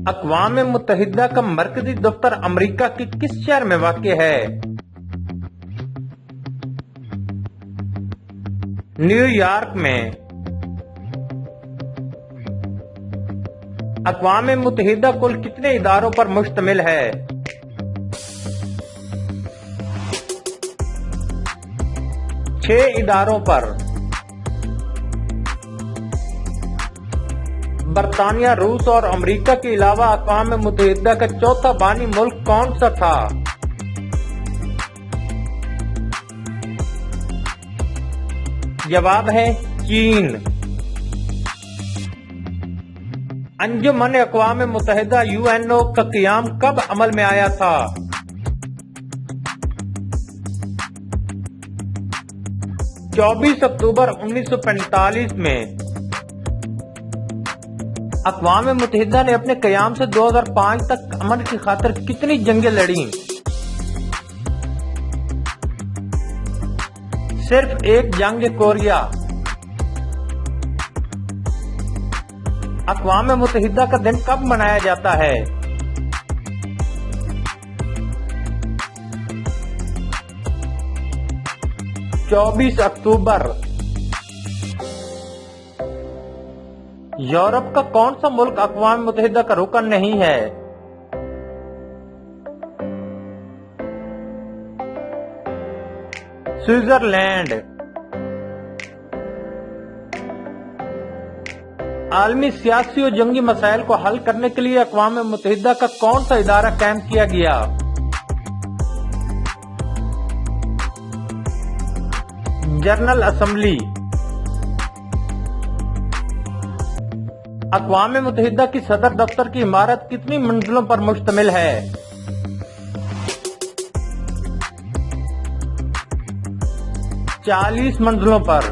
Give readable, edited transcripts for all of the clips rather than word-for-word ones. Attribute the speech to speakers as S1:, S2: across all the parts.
S1: اقوام متحدہ کا مرکزی دفتر امریکہ کے کس شہر میں واقع ہے؟ نیو یارک میں۔ اقوام متحدہ کل کتنے اداروں پر مشتمل ہے؟ 6 اداروں پر۔ برطانیہ، روس اور امریکہ کے علاوہ اقوام متحدہ کا چوتھا بانی ملک کون سا تھا؟ جواب ہے چین۔ انجمن اقوام متحدہ UNO کا قیام کب عمل میں آیا تھا؟ 24 اکتوبر 1945 میں۔ اقوام متحدہ نے اپنے قیام سے 2005 تک امن کی خاطر کتنی جنگیں لڑیں؟ صرف ایک جنگ کوریا۔ اقوام متحدہ کا دن کب منایا جاتا ہے؟ 24 اکتوبر۔ یورپ کا کون سا ملک اقوام متحدہ کا رکن نہیں ہے؟ سوئٹزرلینڈ۔ عالمی سیاسی و جنگی مسائل کو حل کرنے کے لیے اقوام متحدہ کا کون سا ادارہ قائم کیا گیا؟ General assembly. اقوام متحدہ کی صدر دفتر کی عمارت کتنی منزلوں پر مشتمل ہے؟ 40 منزلوں پر۔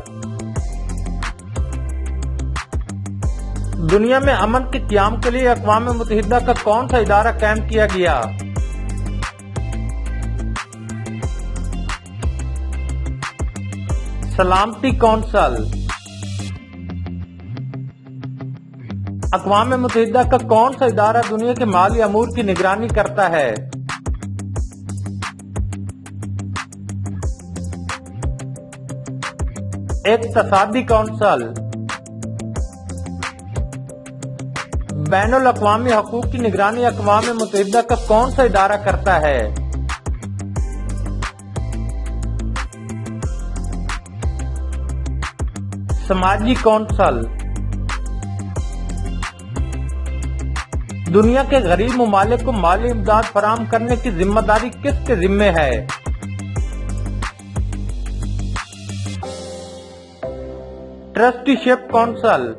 S1: دنیا میں امن کے قیام کے لیے اقوام متحدہ کا کون سا ادارہ قائم کیا گیا؟ سلامتی کونسل۔ اقوام متحدہ کا کون سا ادارہ دنیا کے مالی امور کی نگرانی کرتا ہے؟ اقتصادی کونسل۔ بین الاقوامی حقوق کی نگرانی اقوام متحدہ کا کون سا ادارہ کرتا ہے؟ سماجی کونسل۔ دنیا کے غریب ممالک کو مالی امداد فراہم کرنے کی ذمہ داری کس کے ذمے ہے؟ ٹرسٹی شپ کونسل۔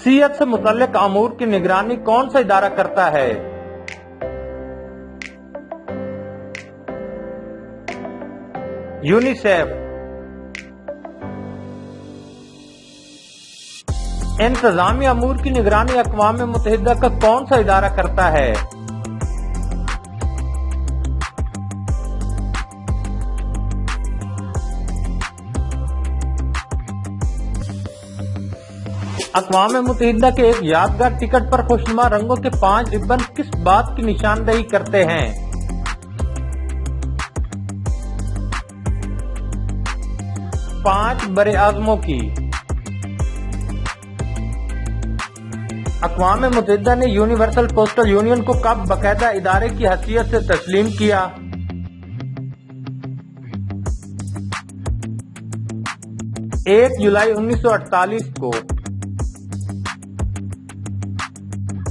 S1: صحت سے متعلق امور کی نگرانی کون سا ادارہ کرتا ہے؟ یونیسیف۔ انتظامی امور کی نگرانی اقوام متحدہ کا کون سا ادارہ کرتا ہے؟ اقوام متحدہ کے ایک یادگار ٹکٹ پر خوشنما رنگوں کے 5 ربن کس بات کی نشاندہی کرتے ہیں؟ پانچ براعظموں کی۔ اقوام متحدہ نے یونیورسل پوسٹل یونین کو کب باقاعدہ ادارے کی حیثیت سے تسلیم کیا؟ 1 جولائی 1948 کو۔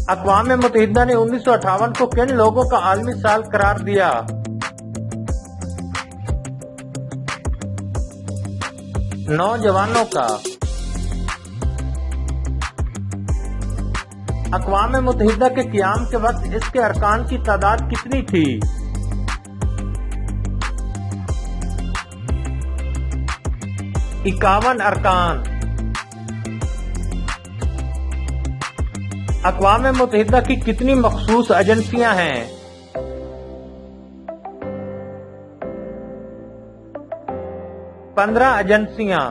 S1: اقوام متحدہ نے 1958 کو کن لوگوں کا عالمی سال قرار دیا؟ نوجوانوں کا۔ اقوام متحدہ کے قیام کے وقت اس کے ارکان کی تعداد کتنی تھی؟ 51 ارکان۔ اقوام متحدہ کی کتنی مخصوص ایجنسیاں ہیں؟ 15 ایجنسیاں۔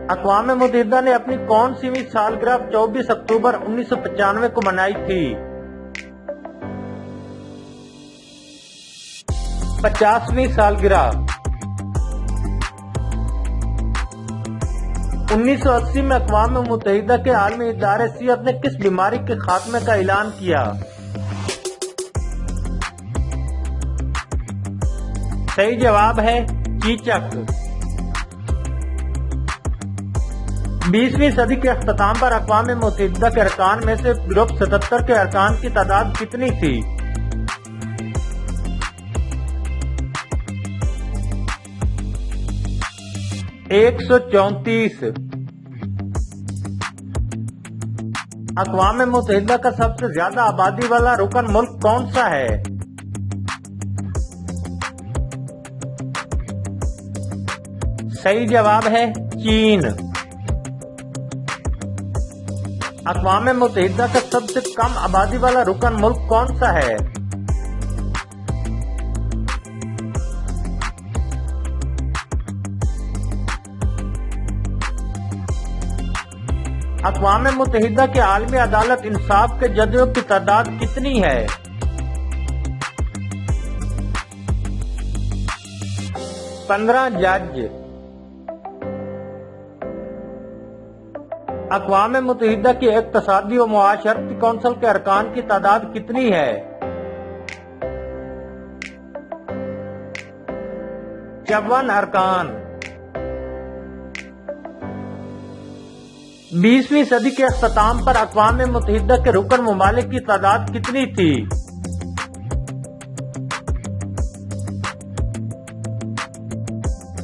S1: اقوام متحدہ نے اپنی کون سیویں سالگرہ 24 اکتوبر 1995 کو منائی تھی؟ 50ویں سالگرہ۔ 1980 میں اقوام متحدہ کے عالمی ادارے صحت نے کس بیماری کے خاتمے کا اعلان کیا؟ صحیح جواب ہے چیچک۔ 20ویں صدی کے اختتام پر اقوام متحدہ کے ارکان میں سے گروپ 77 کے ارکان کی تعداد کتنی تھی؟ 134۔ اقوام متحدہ کا سب سے زیادہ آبادی والا رکن ملک کون سا ہے؟ صحیح جواب ہے چین۔ اقوام متحدہ کا سب سے کم آبادی والا رکن ملک کون سا ہے؟ اقوام متحدہ کے عالمی عدالت انصاف کے ججوں کی تعداد کتنی ہے؟ 15 جج۔ اقوام متحدہ کی اقتصادی و معاشرتی کونسل کے ارکان کی تعداد کتنی ہے؟ 54 ارکان۔ 20ویں صدی کے اختتام پر اقوام متحدہ کے رکن ممالک کی تعداد کتنی تھی؟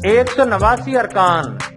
S1: 189 ارکان۔